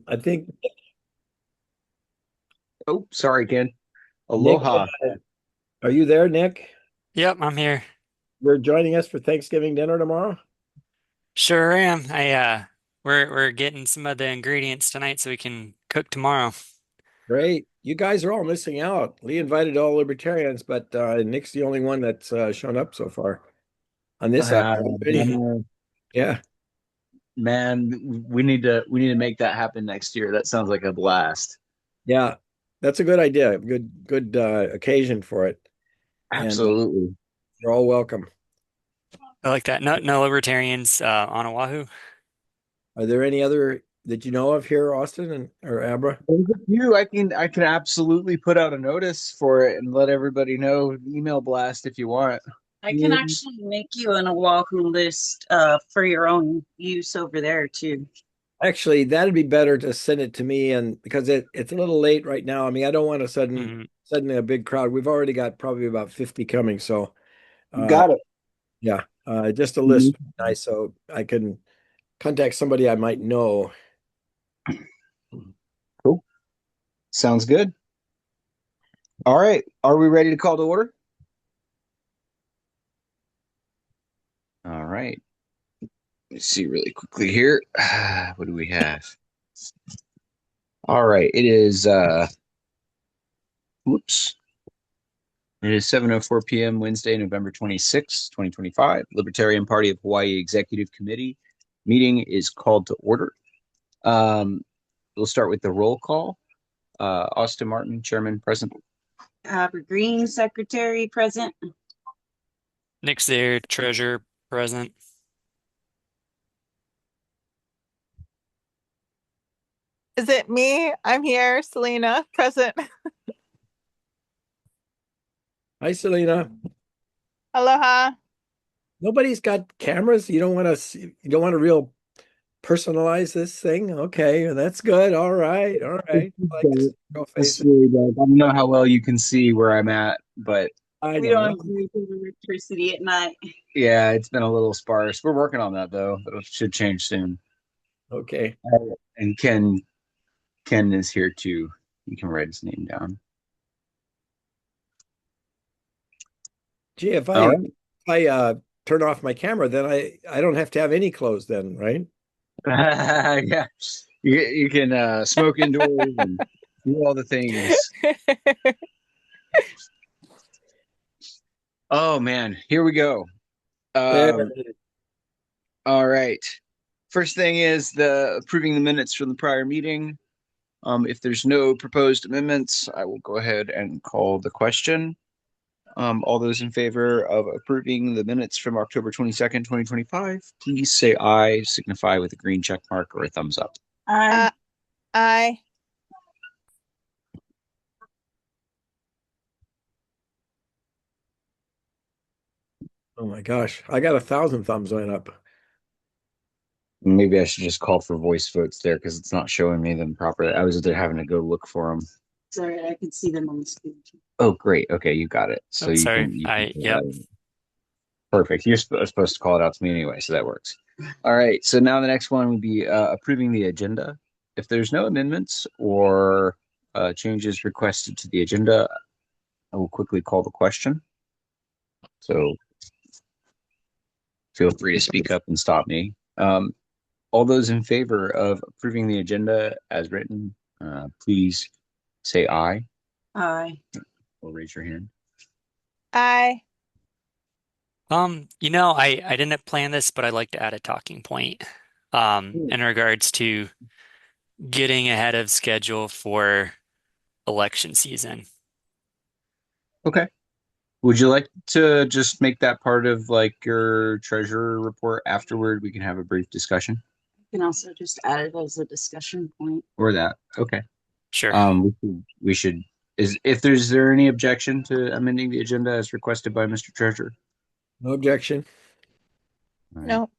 I think Oh, sorry, Ken. Nick, Aloha. are you there, Nick? Yep, I'm here. You're joining us for Thanksgiving dinner tomorrow? Sure am. We're getting some of the ingredients tonight so we can cook tomorrow. Great. You guys are all missing out. Lee invited all libertarians, but Nick's the only one that's shown up so far on this side. Everybody, Man, yeah, man, we need to make that happen next year. That sounds like a blast. yeah, that's a good idea. Good occasion for it, and Absolutely. you're all welcome. I like that. No libertarians on Oahu. Are there any other that you know of here, Austin and or Abra? There's a few. I can absolutely put out a notice for it and let everybody know. Email blast if you want. I can actually make you an Oahu list for your own use over there too. Actually, that'd be better to send it to me, and because it's a little late right now. I mean, I don't want to Mhm. suddenly a big crowd. We've already got probably about 50 coming, so uh Got it. yeah, just a list Mhm. would be nice so I can contact somebody I might know. Cool. Sounds good. All right. Are we ready to call to order? All right. Let's see really quickly here. What do we have? All right. Whoops. It is 7:04 p.m. Wednesday, November 26th, 2025. Libertarian Party of Hawaii Executive Committee meeting is called to order. Um, we'll start with the roll call. Austin Martin, Chairman, present. Abbra Green, Secretary, present. Nick's there, treasurer present. Is it me? I'm here, Celina, present. Hi, Celina. Aloha. Nobody's got cameras. You don't want to see, you don't want to real personalize this thing. Okay, that's good. All right, all right. I like to see real This faces. really does. I don't know how well you can see where I'm at, but I We know. don't have Well, very good electricity at night. yeah, it's been a little sparse. We're working on that though. That should change soon. okay. And Ken is here too. You can write his name down. Gee, if All I right. turn off my camera, then I don't have to have any clothes then, right? Yeah. You can smoke indoors and do all the things. Oh man, here we go. There. Um, all right. First thing is the approving the minutes from the prior meeting. If there's no proposed amendments, I will go ahead and call the question. All those in favor of approving the minutes from October 22nd, 2025, please say aye, signify with a green check mark or a thumbs up. I uh, I. Oh my gosh, I got 1,000 thumbs went up. Maybe I should just call for voice votes there because it's not showing me them properly. I was there having to go look for them. sorry, I can see them on the screen. Oh, great. Okay, you got it. So Oh, you sorry. can you can I call yep. that in. Perfect. You're supposed to call it out to me anyway, so that works. All right. So now the next one would be approving the agenda. If there's no amendments or changes requested to the agenda, I will quickly call the question. So feel free to speak up and stop me. All those in favor of approving the agenda as written, please say aye I or raise your hand. I. I didn't plan this, but I'd like to add a talking point in regards to getting ahead of schedule for election season. Okay. Would you like to just make that part of like your treasurer report afterward? We can have a brief discussion can also just add it as a discussion point. or that. Okay. Sure. We should is if there's there any objection to amending the agenda as requested by Mr. Treasurer? No objection. All right. No.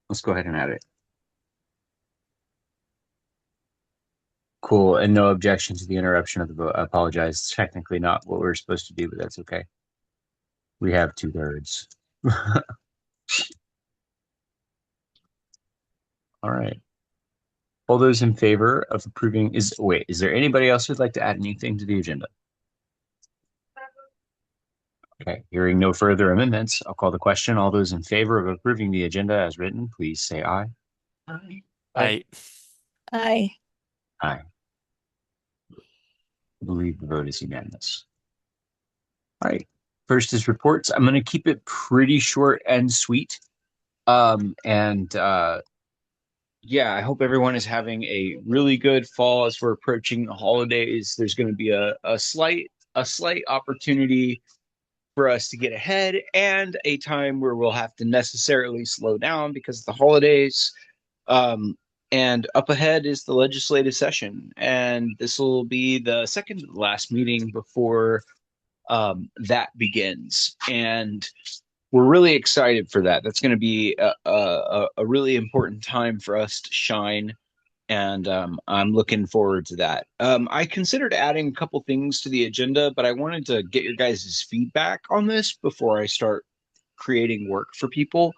Let's go ahead and add it. Cool. And no objection to the interruption of the vote. I apologize. It's technically not what we're supposed to do, but that's okay. We have 2/3. All right. All those in favor of approving is there anybody else who'd like to add anything to the agenda? Okay, hearing no further amendments, I'll call the question. All those in favor of approving the agenda as written, please say aye. Aye. I Aye. Aye. I believe the vote is unanimous. All right. First is reports. I'm going to keep it pretty short and sweet. Yeah, I hope everyone is having a really good fall as we're approaching the holidays. There's going to be a slight opportunity for us to get ahead and a time where we'll have to necessarily slow down because of the holidays. And up ahead is the legislative session, and this will be the second to the last meeting before that begins. And we're really excited for that. That's going to be a really important time for us to shine, and I'm looking forward to that. I considered adding a couple things to the agenda, but I wanted to get your guys' feedback on this before I start creating work for people.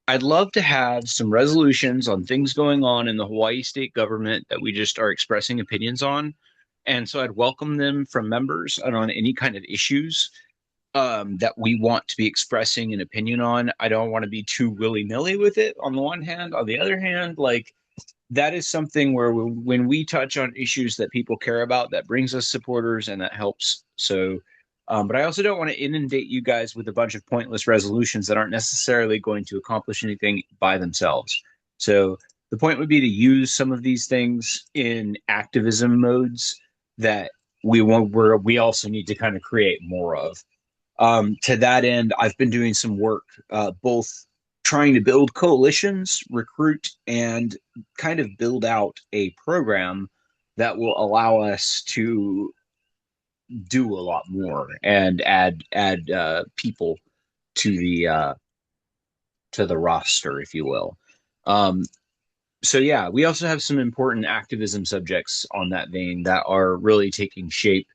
I'd love to have some resolutions on things going on in the Hawaii state government that we just are expressing opinions on. And so I'd welcome them from members and on any kind of issues that we want to be expressing an opinion on. I don't want to be too willy-nilly with it on the one hand. On the other hand, like that is something where when we touch on issues that people care about, that brings us supporters and that helps. So, but I also don't want to inundate you guys with a bunch of pointless resolutions that aren't necessarily going to accomplish anything by themselves. So the point would be to use some of these things in activism modes that we also need to kind of create more of. To that end, I've been doing some work, both trying to build coalitions, recruit, and kind of build out a program that will allow us to do a lot more and add people to the roster, if you will. So yeah, we also have some important activism subjects on that vein that are really taking shape,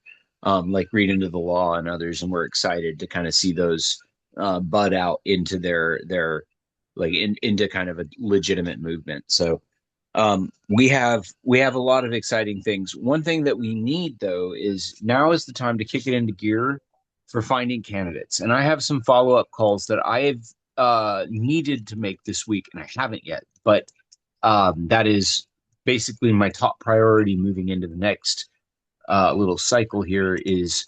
like Read Into the Law and others, and we're excited to kind of see those bud out into their like into kind of a legitimate movement. So we have a lot of exciting things. One thing that we need though is now is the time to kick it into gear for finding candidates. And I have some follow-up calls that I have needed to make this week, and I haven't yet, but that is basically my top priority moving into the next little cycle here is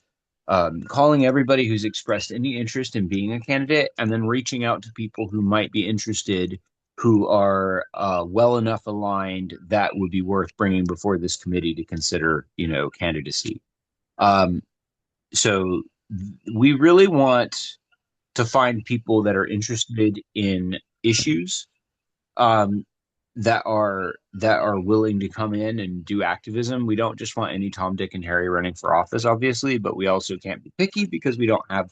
calling everybody who's expressed any interest in being a candidate and then reaching out to people who might be interested, who are well enough aligned that would be worth bringing before this committee to consider, candidacy. So we really want to find people that are interested in issues that are willing to come in and do activism. We don't just want any Tom, Dick, and Harry running for office, obviously, but we also can't be picky because we don't have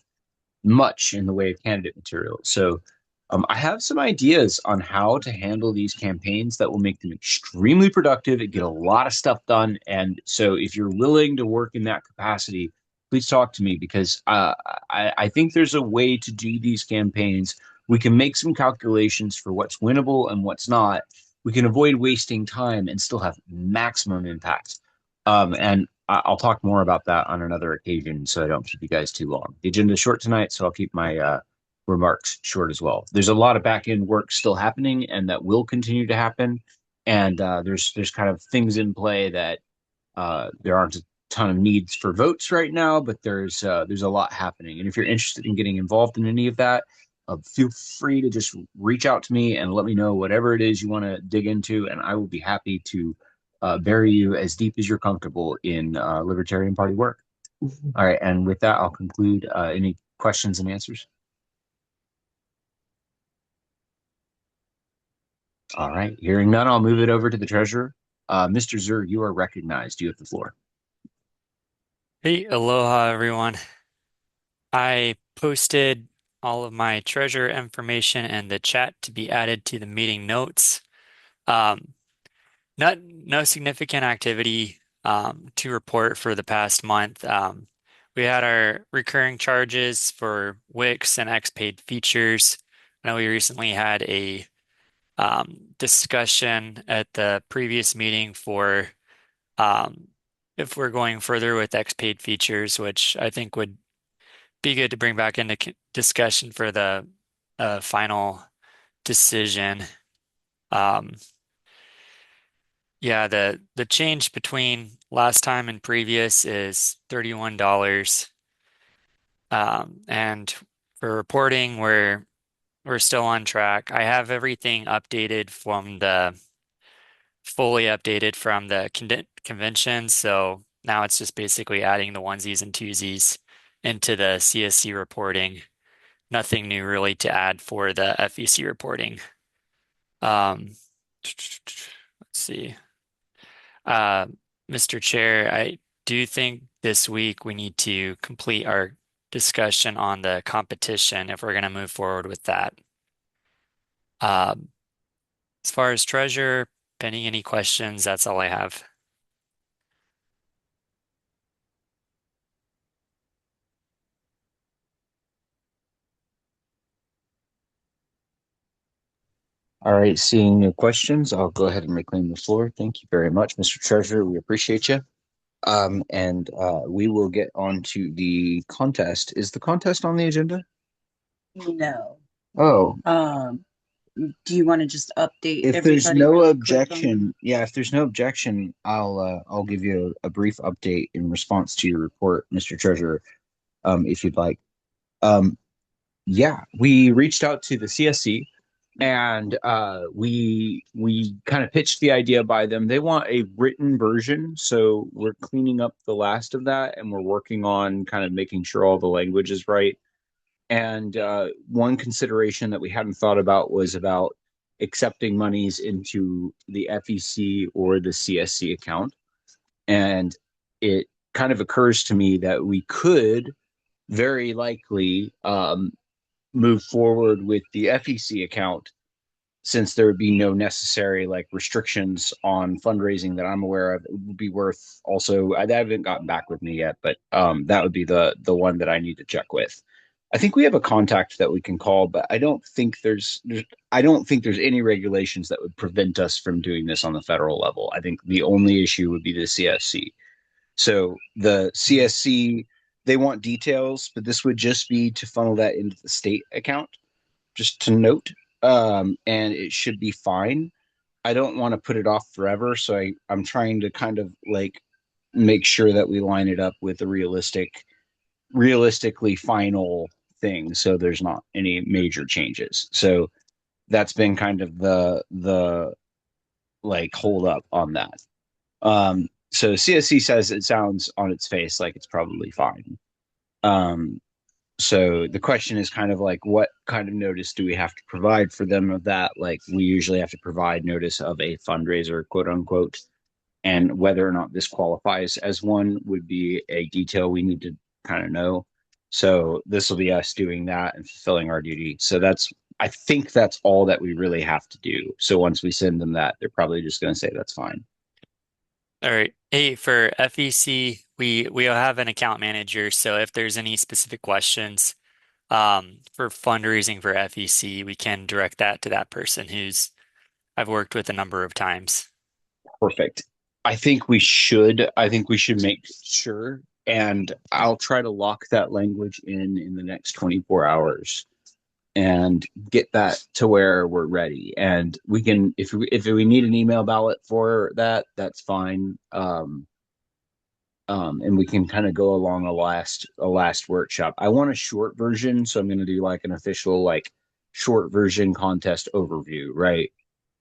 much in the way of candidate material. So I have some ideas on how to handle these campaigns that will make them extremely productive and get a lot of stuff done. And so if you're willing to work in that capacity, please talk to me because I think there's a way to do these campaigns. We can make some calculations for what's winnable and what's not. We can avoid wasting time and still have maximum impact. And I'll talk more about that on another occasion so I don't keep you guys too long. The agenda is short tonight, so I'll keep my remarks short as well. There's a lot of back end work still happening and that will continue to happen. And there's kind of things in play that there aren't a ton of needs for votes right now, but there's a lot happening. And if you're interested in getting involved in any of that, feel free to just reach out to me and let me know whatever it is you want to dig into, and I will be happy to bury you as deep as you're comfortable in Libertarian Party work. All right, and with that, I'll conclude. Any questions and answers? All right, hearing none, I'll move it over to the treasurer. Mr. Zehr, you are recognized. You have the floor. Hey, aloha everyone. I posted all of my treasure information in the chat to be added to the meeting notes. No significant activity to report for the past month. We had our recurring charges for Wix and XPaid features. I know we recently had a discussion at the previous meeting for if we're going further with XPaid features, which I think would be good to bring back into discussion for the final decision. Yeah, the change between last time and previous is $31. And for reporting, we're still on track. I have everything updated from the fully updated from the convention, so now it's just basically adding the onesies and twosies into the CSC reporting. Nothing new really to add for the FEC reporting. Let's see. Mr. Chair, I do think this week we need to complete our discussion on the competition if we're going to move forward with that. As far as treasure, pending any questions, that's all I have. All right, seeing no questions, I'll go ahead and reclaim the floor. Thank you very much, Mr. Treasurer. We appreciate you. And we will get on to the contest. Is the contest on the agenda? No. Oh, Do you want to just update if there's everybody no really quick on objection, yeah, if there's no objection, I'll give you a brief update in response to your report, Mr. Treasurer, if you'd like. Yeah, we reached out to the CSC and we kind of pitched the idea by them. They want a written version, so we're cleaning up the last of that, and we're working on kind of making sure all the language is right. And one consideration that we hadn't thought about was about accepting monies into the FEC or the CSC account. And it kind of occurs to me that we could very likely move forward with the FEC account, since there would be no necessary like restrictions on fundraising that I'm aware of. It would be worth also, I haven't gotten back with me yet, but that would be the one that I need to check with. I think we have a contact that we can call, but I don't think there's any regulations that would prevent us from doing this on the federal level. I think the only issue would be the CSC. So the CSC, they want details, but this would just be to funnel that into the state account, just to note, and it should be fine. I don't want to put it off forever, so I'm trying to kind of like make sure that we line it up with a realistically final thing, so there's not any major changes. So that's been kind of the like hold up on that. So CSC says it sounds on its face like it's probably fine. So the question is kind of like, what kind of notice do we have to provide for them of that? Like, we usually have to provide notice of a fundraiser, quote unquote, and whether or not this qualifies as one would be a detail we need to kind of know. So this will be us doing that and fulfilling our duty. So I think that's all that we really have to do. So once we send them that, they're probably just going to say that's fine. All right. Hey, for FEC, we'll have an account manager. So if there's any specific questions for fundraising for FEC, we can direct that to that person who's I've worked with a number of times. Perfect. I think we should make sure, and I'll try to lock that language in the next 24 hours and get that to where we're ready. And we can, if we need an email ballot for that, that's fine. And we can kind of go along a last workshop. I want a short version, so I'm going to do like an official like short version contest overview, right?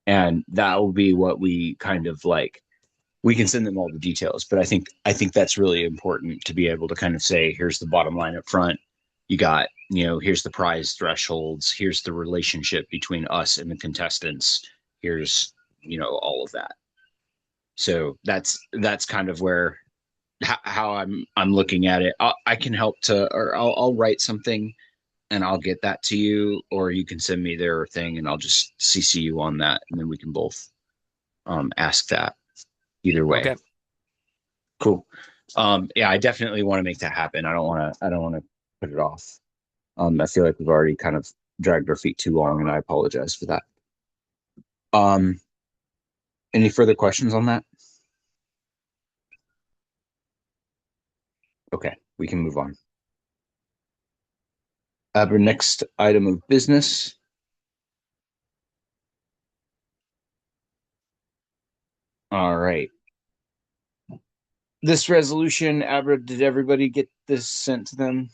And that will be what we kind of like. We can send them all the details, but I think that's really important to be able to kind of say, here's the bottom line up front. You got, here's the prize thresholds. Here's the relationship between us and the contestants. Here's, all of that. So that's kind of where how I'm looking at it. I can help or I'll write something and I'll get that to you, or you can send me their thing and I'll just CC you on that, and then we can both ask that. Either way. Okay. Cool. Yeah, I definitely want to make that happen. I don't want to put it off. I feel like we've already kind of dragged our feet too long, and I apologize for that. Any further questions on that? Okay, we can move on. Our next item of business. All right. This resolution, Abbra, did everybody get this sent to them?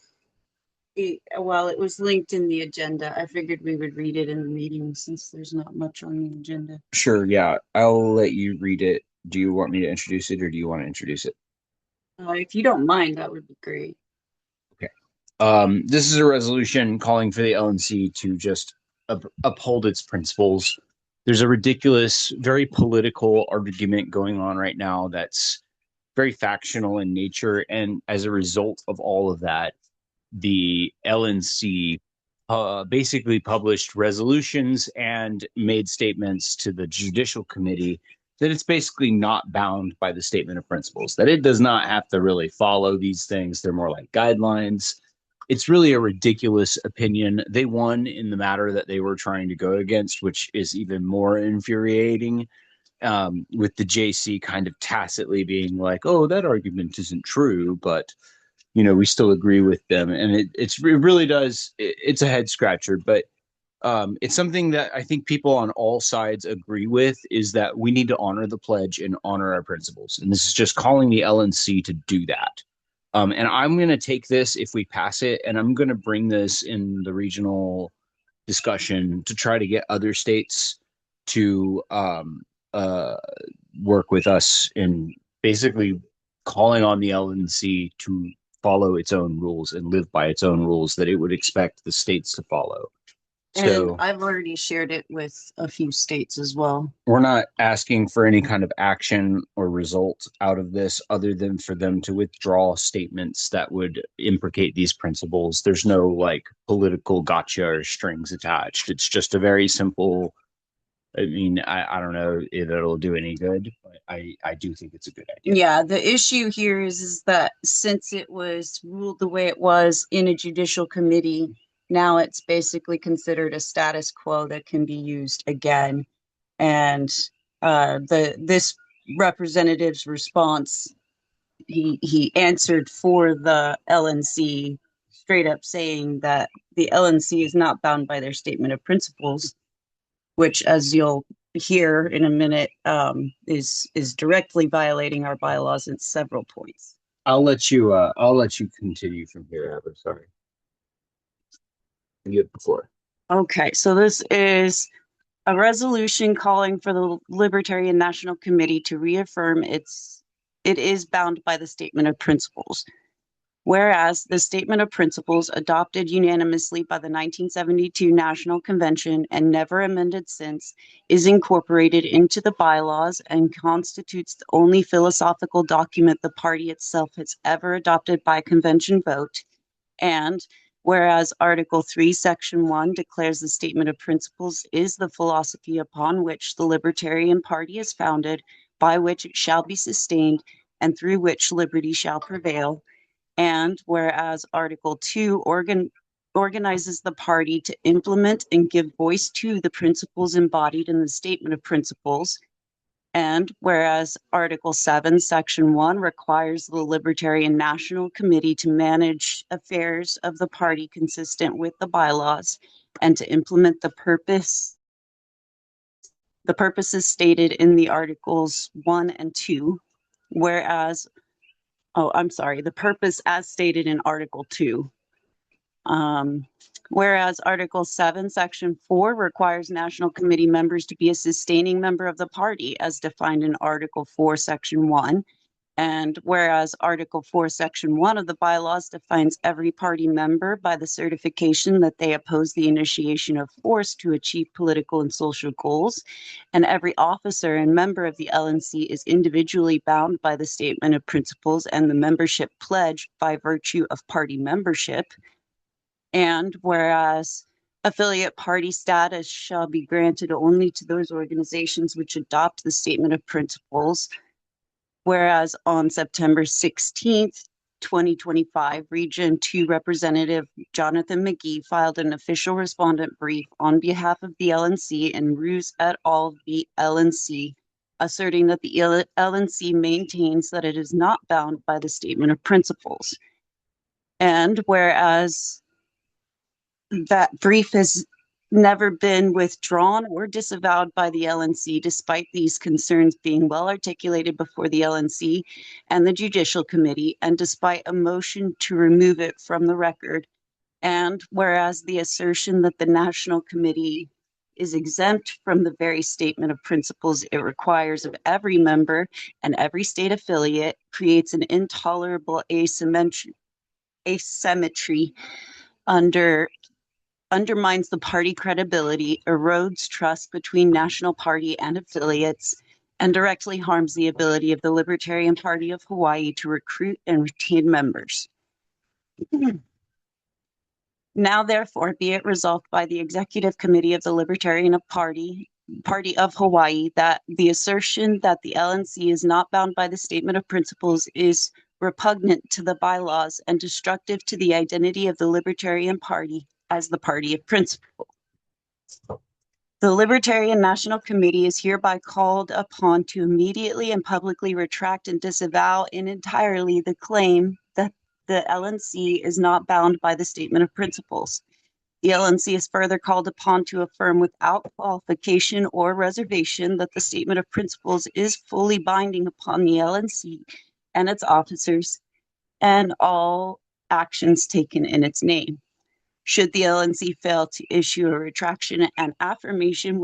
Well, it was linked in the agenda. I figured we would read it in the meeting since there's not much on the agenda. Sure, yeah. I'll let you read it. Do you want me to introduce it or do you want to introduce it? If you don't mind, that would be great. Okay. This is a resolution calling for the LNC to just uphold its principles. There's a ridiculous, very political argument going on right now that's very factional in nature. And as a result of all of that, the LNC basically published resolutions and made statements to the Judicial Committee that it's basically not bound by the statement of principles, that it does not have to really follow these things. They're more like guidelines. It's really a ridiculous opinion. They won in the matter that they were trying to go against, which is even more infuriating, with the JC kind of tacitly being like, oh, that argument isn't true, but we still agree with them. And it really does. It's a head scratcher, but it's something that I think people on all sides agree with, is that we need to honor the pledge and honor our principles. And this is just calling the LNC to do that. And I'm going to take this, if we pass it, and I'm going to bring this in the regional discussion to try to get other states to work with us in basically calling on the LNC to follow its own rules and live by its own rules that it would expect the states to follow. So, and I've already shared it with a few states as well. We're not asking for any kind of action or result out of this other than for them to withdraw statements that would implicate these principles. There's no like political gotcha or strings attached. It's just a very simple, I mean, I don't know if it'll do any good, but I do think it's a good idea. Yeah, the issue here is that since it was ruled the way it was in a judicial committee, now it's basically considered a status quo that can be used again. And this representative's response, he answered for the LNC, straight up saying that the LNC is not bound by their statement of principles, which, as you'll hear in a minute, is directly violating our bylaws in several points. I'll let you continue from here, Abbra. Sorry. You had before. Okay, so this is a resolution calling for the Libertarian National Committee to reaffirm it is bound by the statement of principles. Whereas the statement of principles, adopted unanimously by the 1972 National Convention and never amended since, is incorporated into the bylaws and constitutes the only philosophical document the party itself has ever adopted by convention vote. And whereas Article 3, Section 1 declares the statement of principles is the philosophy upon which the Libertarian Party is founded, by which it shall be sustained, and through which liberty shall prevail. And whereas Article 2 organizes the party to implement and give voice to the principles embodied in the statement of principles. And whereas Article 7, Section 1 requires the Libertarian National Committee to manage affairs of the party consistent with the bylaws and to implement the purposes stated in the Articles 1 and 2, whereas the purpose as stated in Article 2. Whereas Article 7, Section 4 requires National Committee members to be a sustaining member of the party as defined in Article 4, Section 1. And whereas Article 4, Section 1 of the bylaws defines every party member by the certification that they oppose the initiation of force to achieve political and social goals, and every officer and member of the LNC is individually bound by the statement of principles and the membership pledge by virtue of party membership. And whereas affiliate party status shall be granted only to those organizations which adopt the statement of principles. Whereas on September 16th, 2025, Region 2 Representative Jonathan McGee filed an official respondent brief on behalf of the LNC and Ruse et al. The LNC, asserting that the LNC maintains that it is not bound by the statement of principles. And whereas that brief has never been withdrawn or disavowed by the LNC, despite these concerns being well articulated before the LNC and the Judicial Committee, and despite a motion to remove it from the record. And whereas the assertion that the National Committee is exempt from the very statement of principles it requires of every member and every state affiliate creates an intolerable asymmetry undermines the party credibility, erodes trust between national party and affiliates, and directly harms the ability of the Libertarian Party of Hawaii to recruit and retain members. Now, therefore, be it resolved by the Executive Committee of the Libertarian Party of Hawaii that the assertion that the LNC is not bound by the statement of principles is repugnant to the bylaws and destructive to the identity of the Libertarian Party as the party of principle. The Libertarian National Committee is hereby called upon to immediately and publicly retract and disavow entirely the claim that the LNC is not bound by the statement of principles. The LNC is further called upon to affirm without qualification or reservation that the statement of principles is fully binding upon the LNC and its officers and all actions taken in its name. Should the LNC fail to issue a retraction and affirmation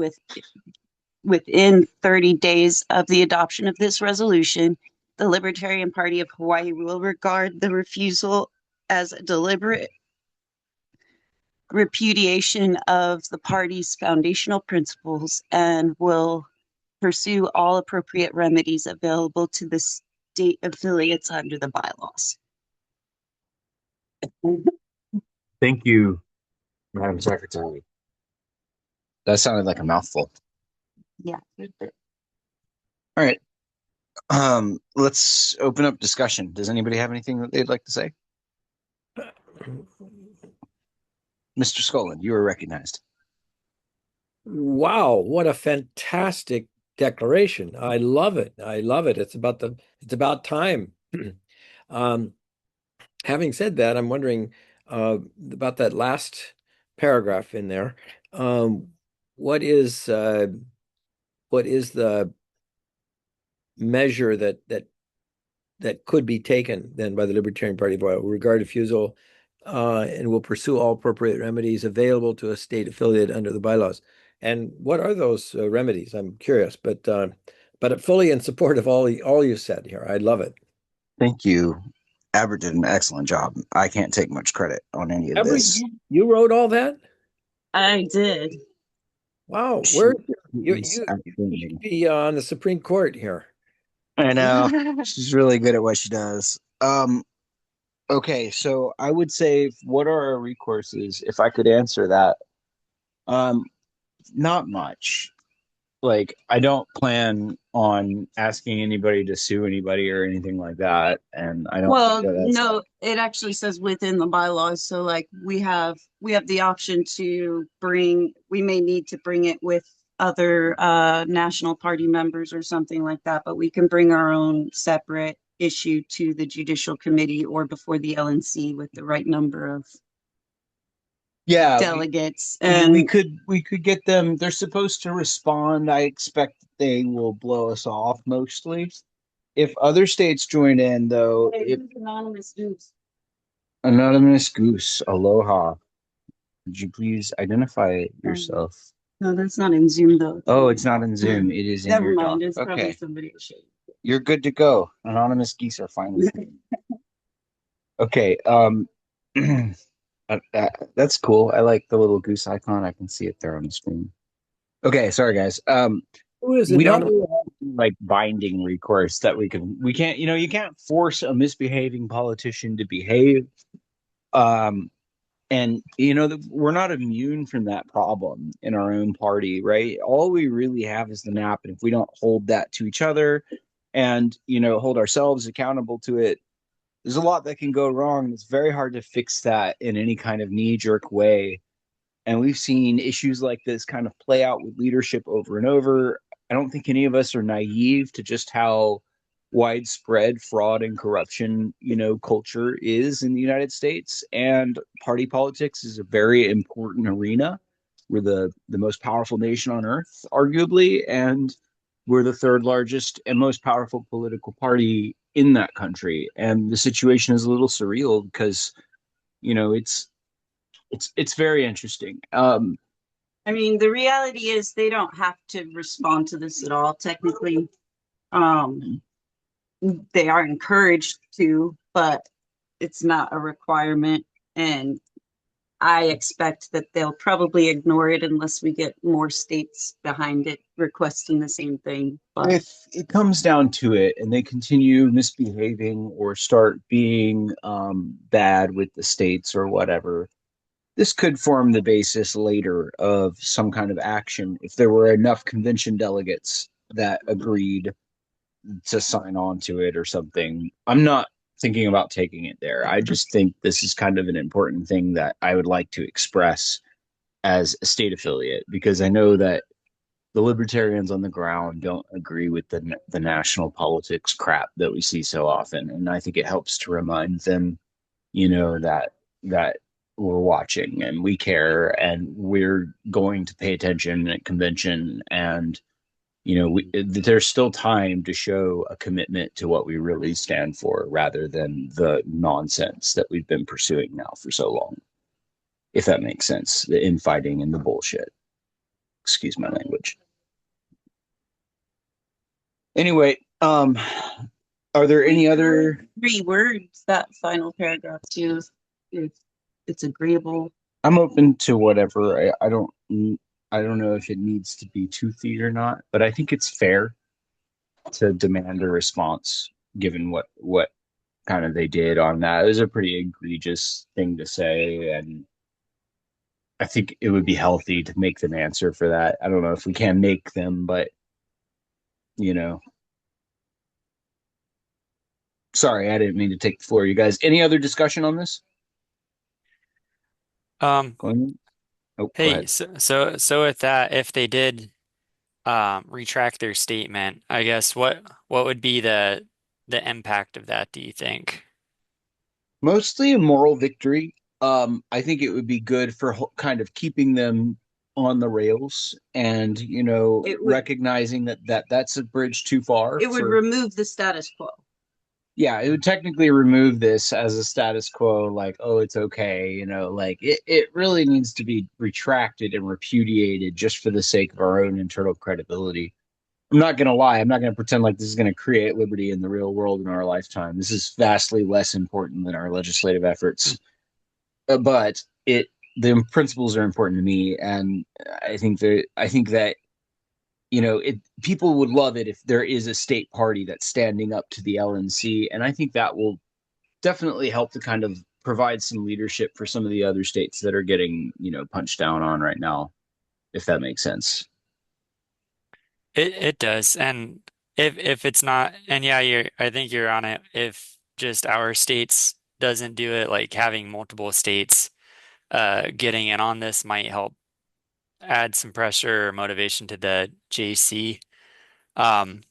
within 30 days of the adoption of this resolution, the Libertarian Party of Hawaii will regard the refusal as a deliberate repudiation of the party's foundational principles and will pursue all appropriate remedies available to the state affiliates under the bylaws. Thank you, Madam Secretary. That sounded like a mouthful. Yeah. All right. Let's open up discussion. Does anybody have anything that they'd like to say? Mr. Schoolland, you are recognized. Wow, what a fantastic declaration. I love it. I love it. It's about time. Having said that, I'm wondering about that last paragraph in there. What is the measure that could be taken then by the Libertarian Party of Hawaii with regard to refusal and will pursue all appropriate remedies available to a state affiliate under the bylaws? And what are those remedies? I'm curious, but fully in support of all you said here. I love it. Thank you. Abbra did an excellent job. I can't take much credit on any of Abbra, this. you wrote all that? I did. Wow, you should be on the Supreme Court here. I know. She's really good at what she does. Okay, so I would say, what are our recourses? If I could answer that, not much. Like, I don't plan on asking anybody to sue anybody or anything like that, and I don't. Well, no, it actually says within the bylaws. So, like, we have the option to bring. We may need to bring it with other national party members or something like that, but we can bring our own separate issue to the Judicial Committee or before the LNC with the right number of delegates. And we could get them. They're supposed to respond. I expect they will blow us off mostly. If other states join in, though, Anonymous Goose, aloha. Would you please identify yourself? No, that's not in Zoom though. Oh, it's not in Zoom. It is in Never your mind. doc. It's probably Okay, somebody else. you're good to go. Anonymous geese are fine with me. Okay. That's cool. I like the little goose icon. I can see it there on the screen. Okay, sorry guys. We don't really have like binding recourse that we can't, you can't force a misbehaving politician to behave. And we're not immune from that problem in our own party, right? All we really have is the NAP, and if we don't hold that to each other and hold ourselves accountable to it, there's a lot that can go wrong. It's very hard to fix that in any kind of knee-jerk way. And we've seen issues like this kind of play out with leadership over and over. I don't think any of us are naive to just how widespread fraud and corruption, culture is in the United States. And party politics is a very important arena. We're the most powerful nation on earth, arguably, and we're the third largest and most powerful political party in that country. And the situation is a little surreal because, it's very interesting. I mean, the reality is they don't have to respond to this at all, technically. They are encouraged to, but it's not a requirement. And I expect that they'll probably ignore it unless we get more states behind it requesting the same thing. But if it comes down to it and they continue misbehaving or start being bad with the states or whatever, this could form the basis later of some kind of action if there were enough convention delegates that agreed to sign on to it or something. I'm not thinking about taking it there. I just think this is kind of an important thing that I would like to express as a state affiliate, because I know that the libertarians on the ground don't agree with the national politics crap that we see so often. And I think it helps to remind them, that we're watching and we care and we're going to pay attention at convention. And there's still time to show a commitment to what we really stand for rather than the nonsense that we've been pursuing now for so long, if that makes sense, the infighting and the bullshit. Excuse my language. Anyway, are there any other 3 words, that final paragraph too, if it's agreeable. I'm open to whatever. I don't know if it needs to be toothy or not, but I think it's fair to demand a response given what kind of they did on that. It was a pretty egregious thing to say, and I think it would be healthy to make them answer for that. I don't know if we can make them, but sorry, I didn't mean to take the floor. You guys, any other discussion on this? Um, Go hey, ahead. so with that, if they did retract their statement, I guess what would be the impact of that, do you think? Mostly a moral victory. I think it would be good for kind of keeping them on the rails and, recognizing that's a bridge too far. It would remove the status quo. Yeah, it would technically remove this as a status quo, like, oh, it's okay, like it really needs to be retracted and repudiated just for the sake of our own internal credibility. I'm not going to lie. I'm not going to pretend like this is going to create liberty in the real world in our lifetime. This is vastly less important than our legislative efforts. But the principles are important to me, and I think that people would love it if there is a state party that's standing up to the LNC, and I think that will definitely help to kind of provide some leadership for some of the other states that are getting punched down on right now, if that makes sense. It does, and if it's not, and yeah, I think you're on it. If just our states doesn't do it, like having multiple states getting in on this might help add some pressure or motivation to the JC. Um,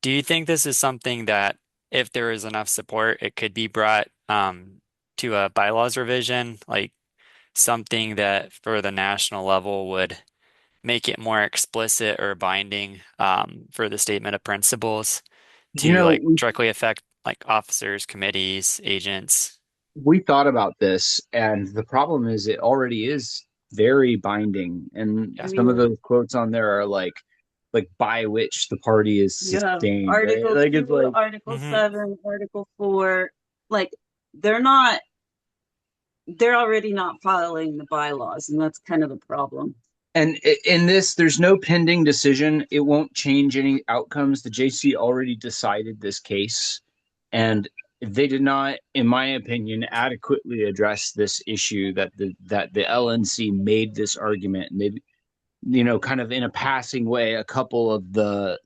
do you think this is something that if there is enough support, it could be brought to a bylaws revision, like something that for the national level would make it more explicit or binding for the statement of principles to like directly affect like officers, committees, agents? We thought about this, and the problem is it already is very binding, and Yeah. some of those quotes on there are like by which the party is sustained. Article Like 2, it's like Article Mhm. 7, Article 4, like they're already not following the bylaws, and that's kind of the problem. And in this, there's no pending decision. It won't change any outcomes. The JC already decided this case, and they did not, in my opinion, adequately address this issue that the LNC made this argument, and they, kind of in a passing way, a couple of the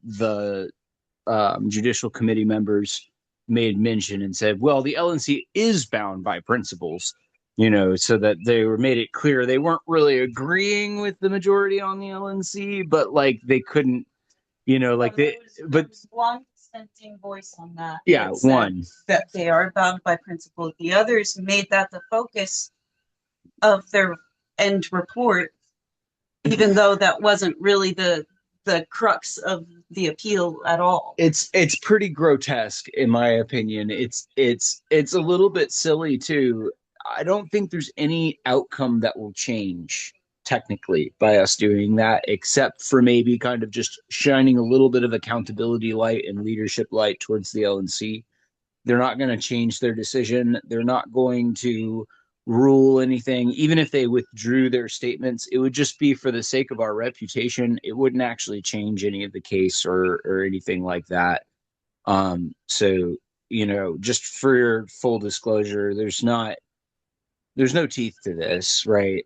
judicial committee members made mention and said, well, the LNC is bound by principles, so that they were made it clear they weren't really agreeing with the majority on the LNC, but like they couldn't, like they, but one dissenting voice on that. yeah, It said one. that they are bound by principle. The others made that the focus of their end report, even though that wasn't really the crux of the appeal at all. It's pretty grotesque in my opinion. It's a little bit silly too. I don't think there's any outcome that will change technically by us doing that, except for maybe kind of just shining a little bit of accountability light and leadership light towards the LNC. They're not going to change their decision. They're not going to rule anything. Even if they withdrew their statements, it would just be for the sake of our reputation. It wouldn't actually change any of the case or anything like that. So, just for full disclosure, there's no teeth to this, right?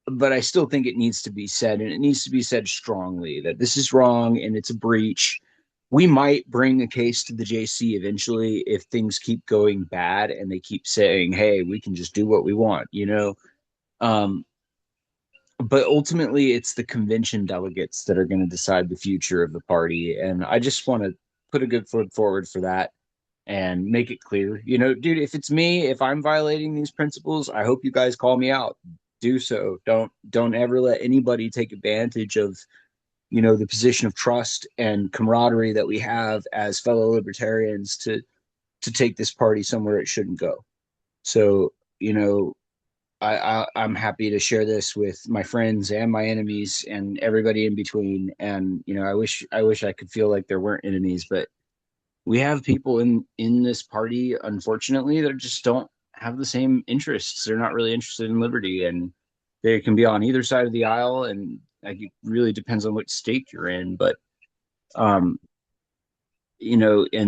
But I still think it needs to be said, and it needs to be said strongly, that this is wrong and it's a breach. We might bring a case to the JC eventually if things keep going bad and they keep saying, hey, we can just do what we want, but ultimately it's the convention delegates that are going to decide the future of the party. And I just want to put a good foot forward for that and make it clear, dude, if it's me, if I'm violating these principles, I hope you guys call me out. Do so. Don't ever let anybody take advantage of the position of trust and camaraderie that we have as fellow libertarians to take this party somewhere it shouldn't go. So I'm happy to share this with my friends and my enemies and everybody in between. And I wish I could feel like there weren't enemies, but we have people in this party, unfortunately, that just don't have the same interests. They're not really interested in liberty, and they can be on either side of the aisle, and like it really depends on which state you're in. But in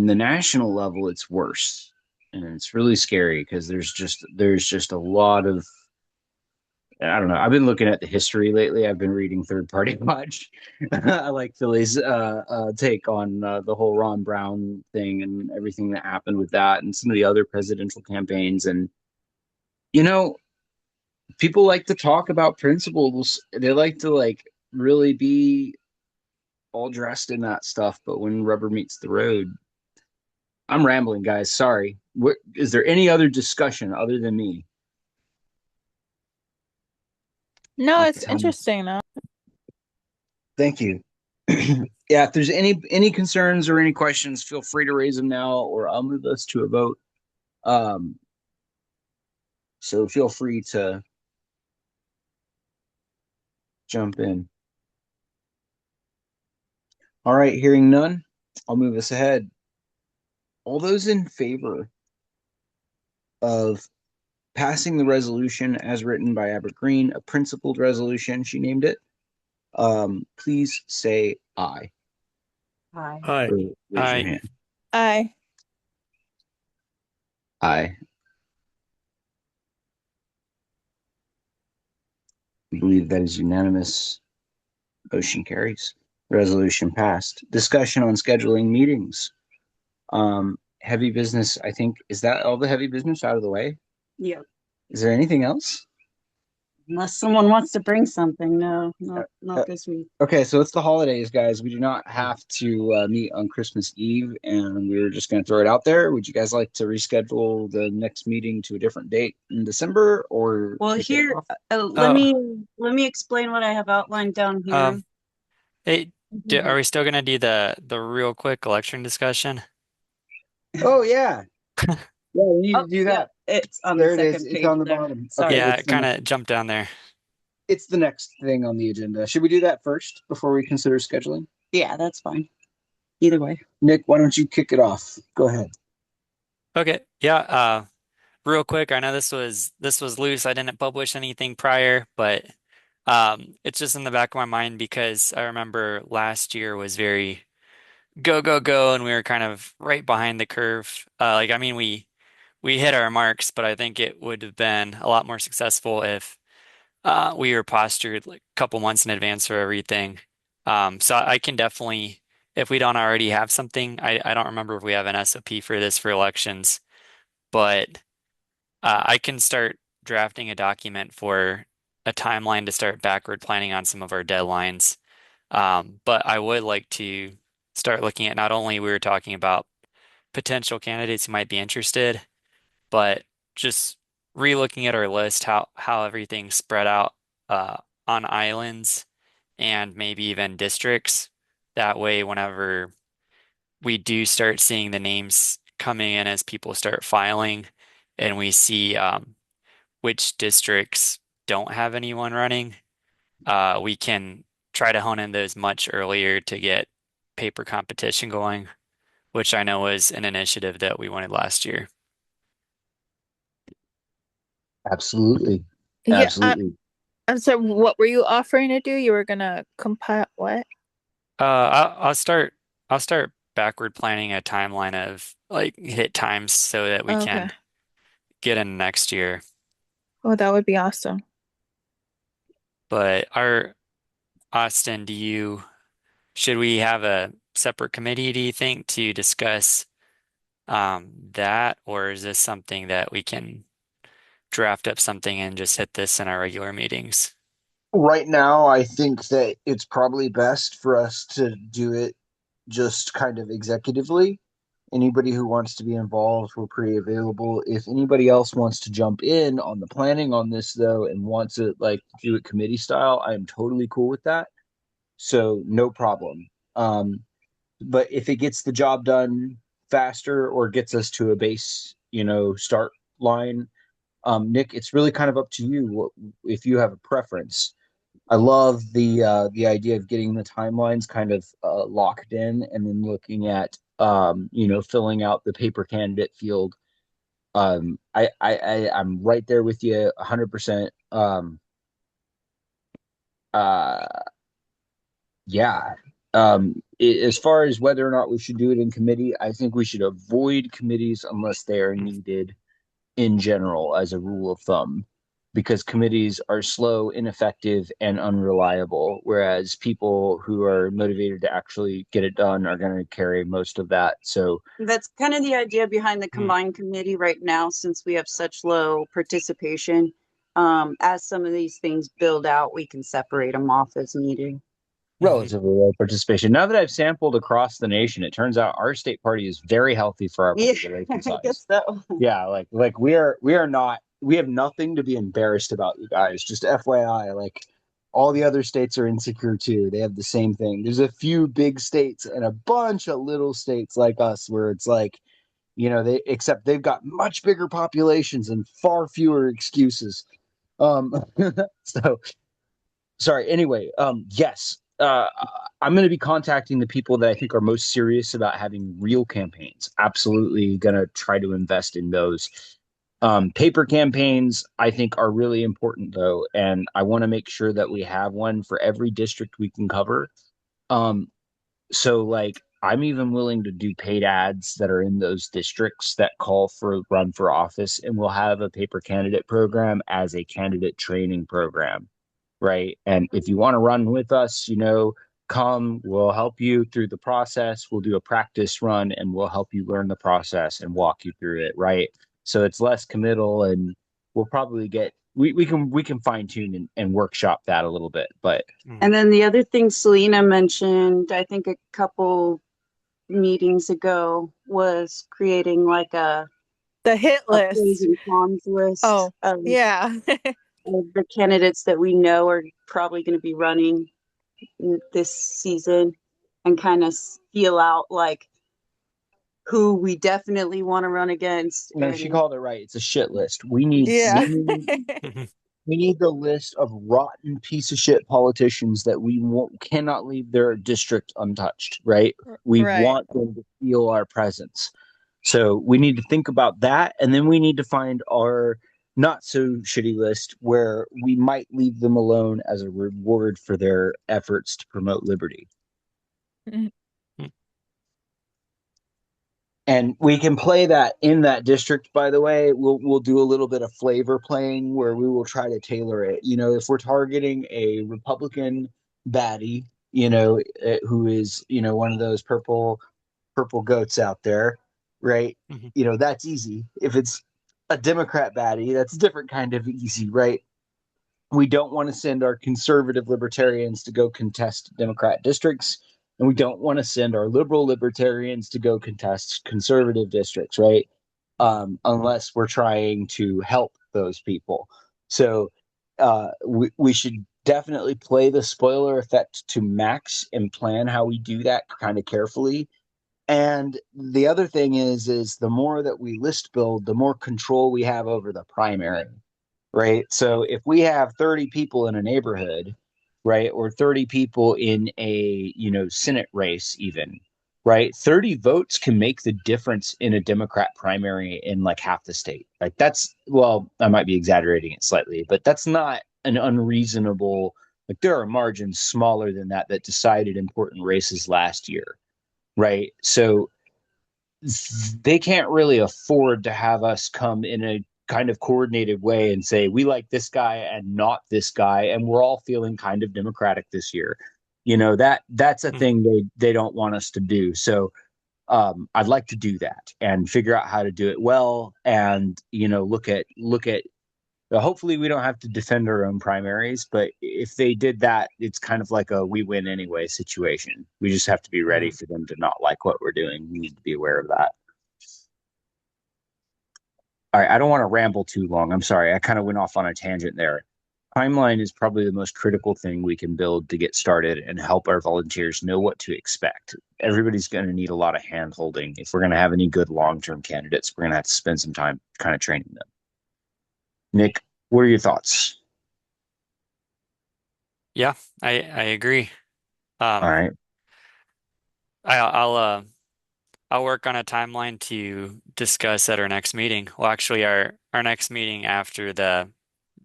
the national level, it's worse, and it's really scary because there's just a lot of, I don't know. I've been looking at the history lately. I've been reading Third Party Watch. I like Philly's take on the whole Ron Brown thing and everything that happened with that and some of the other presidential campaigns. And, people like to talk about principles. They like to really be all dressed in that stuff. But when rubber meets the road, I'm rambling, guys. Sorry. Is there any other discussion other than me? No, Okay, it's interesting though. Thank you. Yeah, if there's any concerns or any questions, feel free to raise them now, or I'll move us to a vote. So feel free to jump in. All right, hearing none, I'll move us ahead. All those in favor of passing the resolution as written by Abbra Green, a principled resolution, she named it, please say aye. Aye. Aye. Or raise Aye. your hand. Aye. Aye. I believe that is unanimous. Motion carries. Resolution passed. Discussion on scheduling meetings. Heavy business, I think, is that all the heavy business out of the way? Yeah. Is there anything else? Unless someone wants to bring something. No, not this week. Okay, so it's the holidays, guys. We do not have to meet on Christmas Eve, and we were just going to throw it out there. Would you guys like to reschedule the next meeting to a different date in December, or? Well, kick it here, off? let me explain what I have outlined down here. Hey, are we still gonna do the real quick election discussion? Oh yeah, yeah. We need to do that. Yeah, it's on There the it is. second It's page on the there. bottom. Sorry. Okay, Yeah, what's it the kind next- of jumped down there. It's the next thing on the agenda. Should we do that first before we consider scheduling? Yeah, that's fine. Either way. Nick, why don't you kick it off? Go ahead. Okay, yeah, real quick, I know this was loose. I didn't publish anything prior, but it's just in the back of my mind because I remember last year was very go go go, and we were kind of right behind the curve. I mean, we hit our marks, but I think it would have been a lot more successful if we were postured like a couple months in advance for everything. So I can definitely if we don't already have something. I don't remember if we have an SOP for this for elections, but I can start drafting a document for a timeline to start backward planning on some of our deadlines. But I would like to start looking at not only we were talking about potential candidates who might be interested, but just re-looking at our list, how everything's spread out on islands and maybe even districts. That way, whenever we do start seeing the names coming in as people start filing, and we see which districts don't have anyone running, we can try to hone in those much earlier to get paper competition going, which I know was an initiative that we wanted last year. Absolutely. Yeah, Absolutely. I'm sorry, what were you offering to do? You were gonna compile what? I'll start backward planning a timeline of like hit times so that we Okay. can get in next year. Oh, that would be awesome. But our Austin, should we have a separate committee, do you think, to discuss that, or is this something that we can draft up something and just hit this in our regular meetings? Right now, I think that it's probably best for us to do it just kind of executively. Anybody who wants to be involved, we're pretty available. If anybody else wants to jump in on the planning on this though and wants to like do it committee style, I am totally cool with that. So no problem. But if it gets the job done faster or gets us to a base, start line, Nick, it's really kind of up to you if you have a preference. I love the idea of getting the timelines kind of locked in and then looking at filling out the paper candidate field. I'm right there with you 100%. Uh, yeah. As far as whether or not we should do it in committee, I think we should avoid committees unless they are needed in general as a rule of thumb, because committees are slow, ineffective, and unreliable, whereas people who are motivated to actually get it done are going to carry most of that. So That's kind of the idea behind the Hmm. combined committee right now, since we have such low participation. As some of these things build out, we can separate them off as needed. relatively low participation. Now that I've sampled across the nation, it turns out our state party is very healthy for our Yeah, population I size. guess so. Yeah, like we are not, we have nothing to be embarrassed about, you guys. Just FYI, like all the other states are insecure too. They have the same thing. There's a few big states and a bunch of little states like us where it's like, except they've got much bigger populations and far fewer excuses. Um so sorry. Anyway, yes. I'm going to be contacting the people that I think are most serious about having real campaigns. Absolutely going to try to invest in those. Paper campaigns, I think, are really important, though, and I want to make sure that we have one for every district we can cover. Um, so, like, I'm even willing to do paid ads that are in those districts that call for run for office, and we'll have a paper candidate program as a candidate training program, right? And if you want to run with us, come, we'll help you through the process. We'll do a practice run and we'll help you learn the process and walk you through it, right? So it's less committal, and we'll probably we can fine tune and workshop that a little bit. But And then the other thing Celina mentioned, I think a couple meetings ago, was creating like The hit a pros list. and cons list Oh, of yeah. the candidates that we know are probably going to be running this season, and kind of feel out like who we definitely want to run against. no, she And called it right. It's a shit list. We need Yeah. we need the list of rotten piece of shit politicians that cannot leave their district untouched, right? We Right. want them to feel our presence. So we need to think about that. And then we need to find our not so shitty list where we might leave them alone as a reward for their efforts to promote liberty. Mhm. And we can play that in that district, by the way. We'll do a little bit of flavor playing where we will try to tailor it. If we're targeting a Republican baddie, who is, one of those purple goats out there, right? Mhm. That's easy. If it's a Democrat baddie, that's a different kind of easy, right? We don't want to send our conservative libertarians to go contest Democrat districts, and we don't want to send our liberal libertarians to go contest conservative districts, right? Unless we're trying to help those people. So we should definitely play the spoiler effect to max and plan how we do that kind of carefully. And the other thing is the more that we list build, the more control we have over the primary, right? So if we have 30 people in a neighborhood, right, or 30 people in a, Senate race even, right? 30 votes can make the difference in a Democrat primary in like half the state. Like that's, well, I might be exaggerating it slightly, but that's not an unreasonable, like there are margins smaller than that decided important races last year, right? So they can't really afford to have us come in a kind of coordinated way and say we like this guy and not this guy, and we're all feeling kind of democratic this year. That's a thing they don't want us to do. So I'd like to do that and figure out how to do it well, and look at hopefully we don't have to defend our own primaries, but if they did that, it's kind of like a we win anyway situation. We just have to be ready for them to not like what we're doing. We need to be aware of that. All right, I don't want to ramble too long. I'm sorry. I kind of went off on a tangent there. Timeline is probably the most critical thing we can build to get started and help our volunteers know what to expect. Everybody's going to need a lot of hand holding. If we're going to have any good long-term candidates, we're going to have to spend some time kind of training them. Nick, what are your thoughts? Yeah, I agree. All right. I'll work on a timeline to discuss at our next meeting. Well, actually, our next meeting after the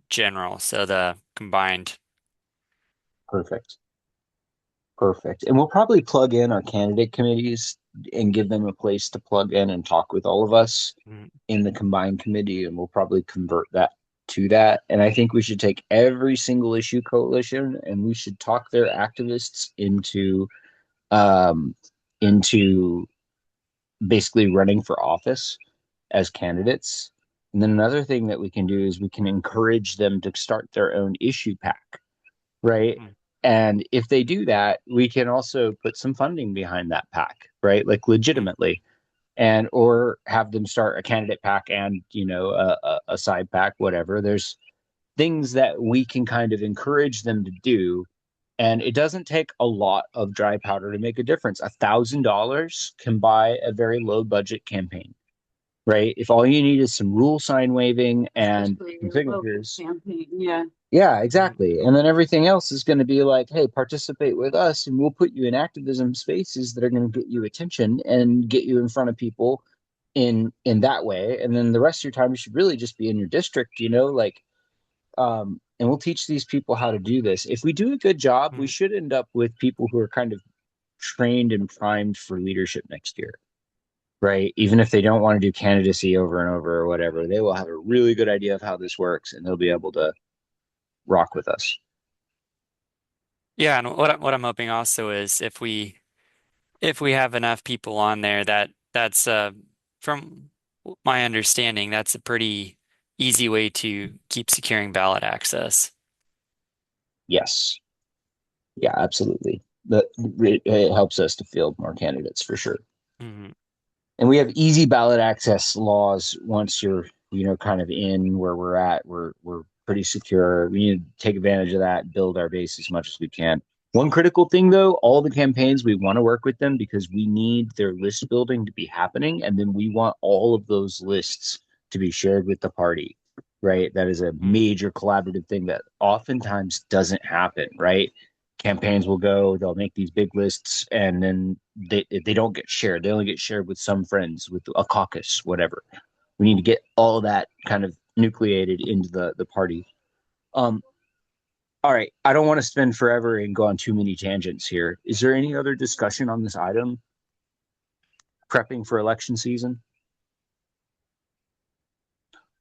general, so the combined. Perfect. And we'll probably plug in our candidate committees and give them a place to plug in and talk with all of us in the combined committee, and we'll probably convert that to that. And I think we should take every single issue coalition and we should talk their activists into basically running for office as candidates. And then another thing that we can do is we can encourage them to start their own issue pack, right? And if they do that, we can also put some funding behind that pack, right? Like legitimately, and or have them start a candidate pack and a side pack, whatever. There's things that we can kind of encourage them to do, and it doesn't take a lot of dry powder to make a difference. $1,000 can buy a very low budget campaign, right? If all you need is some rule sign waving and some signatures. Yeah. Yeah, exactly. And then everything else is going to be like, hey, participate with us and we'll put you in activism spaces that are going to get you attention and get you in front of people in that way. And then the rest of your time you should really just be in your district, and we'll teach these people how to do this. If we do a good job, we should end up with people who are kind of trained and primed for leadership next year. Right? Even if they don't want to do candidacy over and over or whatever, they will have a really good idea of how this works and they'll be able to rock with us. Yeah, and what I'm hoping also is if we have enough people on there that's from my understanding, that's a pretty easy way to keep securing ballot access. Yes. Yeah, absolutely. It helps us to field more candidates for sure. And we have easy ballot access laws once you're, kind of in where we're at. We're pretty secure. We need to take advantage of that, build our base as much as we can. One critical thing, though, all the campaigns, we want to work with them because we need their list building to be happening. And then we want all of those lists to be shared with the party, right? That is a major collaborative thing that oftentimes doesn't happen, right? Campaigns will go, they'll make these big lists, and then they don't get shared. They only get shared with some friends, with a caucus, whatever. We need to get all that kind of nucleated into the party. All right, I don't want to spend forever and go on too many tangents here. Is there any other discussion on this item? Prepping for election season?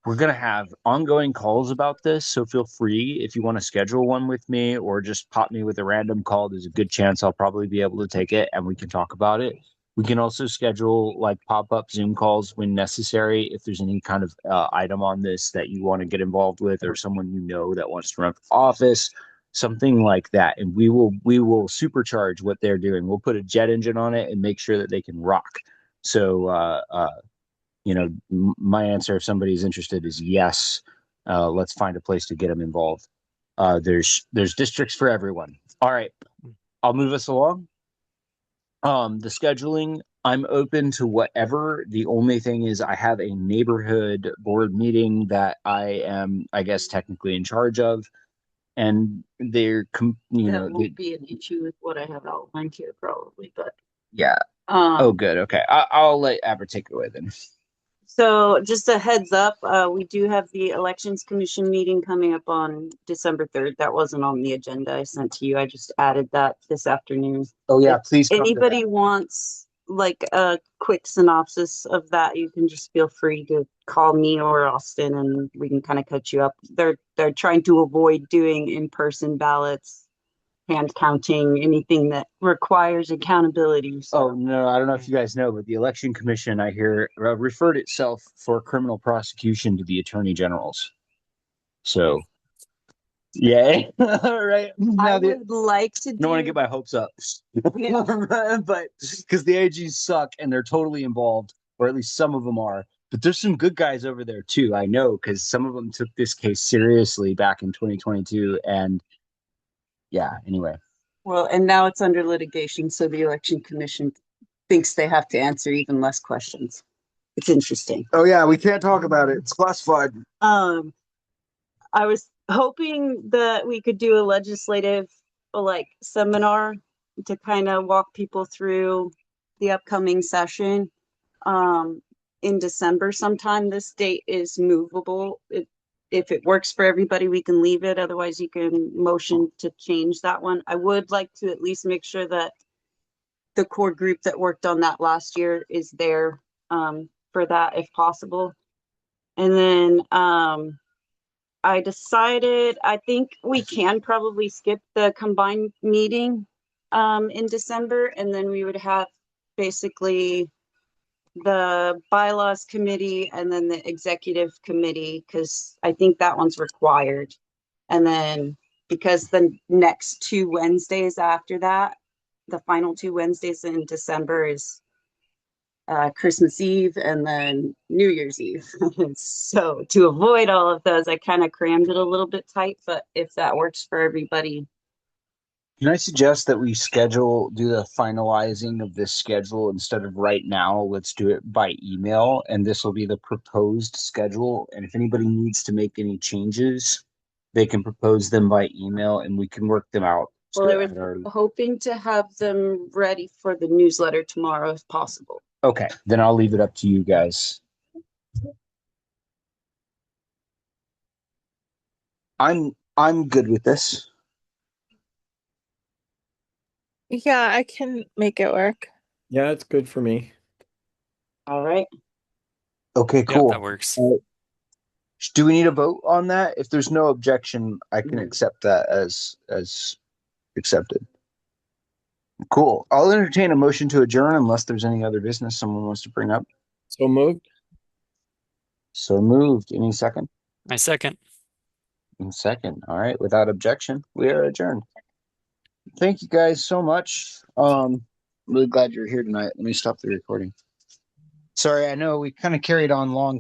we're going to have ongoing calls about this. So feel free if you want to schedule one with me or just pop me with a random call. There's a good chance I'll probably be able to take it and we can talk about it. We can also schedule like pop-up Zoom calls when necessary. If there's any kind of item on this that you want to get involved with, or someone you know that wants to run for office, something like that. And we will supercharge what they're doing. We'll put a jet engine on it and make sure that they can rock. So, my answer, if somebody's interested, is yes. Let's find a place to get them involved. There's districts for everyone. All right, I'll move us along. The scheduling, I'm open to whatever. The only thing is I have a neighborhood board meeting that I am, I guess, technically in charge of. And they're, That won't be an issue with what I have outlined here, probably, but yeah. Oh, good. Okay. I'll let Abbra take it away then. So just a heads up, we do have the Elections Commission meeting coming up on December 3rd. That wasn't on the agenda I sent to you. I just added that this afternoon. Oh, yeah. Please. Anybody wants like a quick synopsis of that, you can just feel free to call me or Austin and we can kind of catch you up. They're trying to avoid doing in-person ballots, hand counting, anything that requires accountability. So. Oh, no, I don't know if you guys know, but the Election Commission, I hear, referred itself for criminal prosecution to the attorney generals. So, yeah. All right. I would like to don't want to get my hopes up. But because the AGs suck and they're totally involved, or at least some of them are. But there's some good guys over there, too. I know, because some of them took this case seriously back in 2022. And yeah, anyway. Well, and now it's under litigation, so the Election Commission thinks they have to answer even less questions. It's interesting. Oh yeah, we can't talk about it. It's classified. I was hoping that we could do a legislative seminar to kind of walk people through the upcoming session in December sometime. This date is movable. If it works for everybody, we can leave it. Otherwise, you can motion to change that one. I would like to at least make sure that the core group that worked on that last year is there for that if possible. And then I decided, I think we can probably skip the combined meeting in December, and then we would have basically the bylaws committee and then the executive committee, because I think that one's required. And then because the next 2 Wednesdays after that, the final 2 Wednesdays in December is Christmas Eve and then New Year's Eve. So to avoid all of those, I kind of crammed it a little bit tight, but if that works for everybody. Can I suggest that we do the finalizing of this schedule instead of right now? Let's do it by email, and this will be the proposed schedule. And if anybody needs to make any changes, they can propose them by email and we can work them out. Well, I was hoping to have them ready for the newsletter tomorrow if possible. Okay, then I'll leave it up to you guys. I'm good with this. Yeah, I can make it work. Yeah, it's good for me. All right. Okay, cool. Yeah, that works. Do we need a vote on that? If there's no objection, I can accept that as accepted. Cool. I'll entertain a motion to adjourn unless there's any other business someone wants to bring up. So moved. So moved. Any second? My second. Second. All right. Without objection, we are adjourned. Thank you guys so much. Really glad you're here tonight. Let me stop the recording. Sorry, I know we kind of carried on long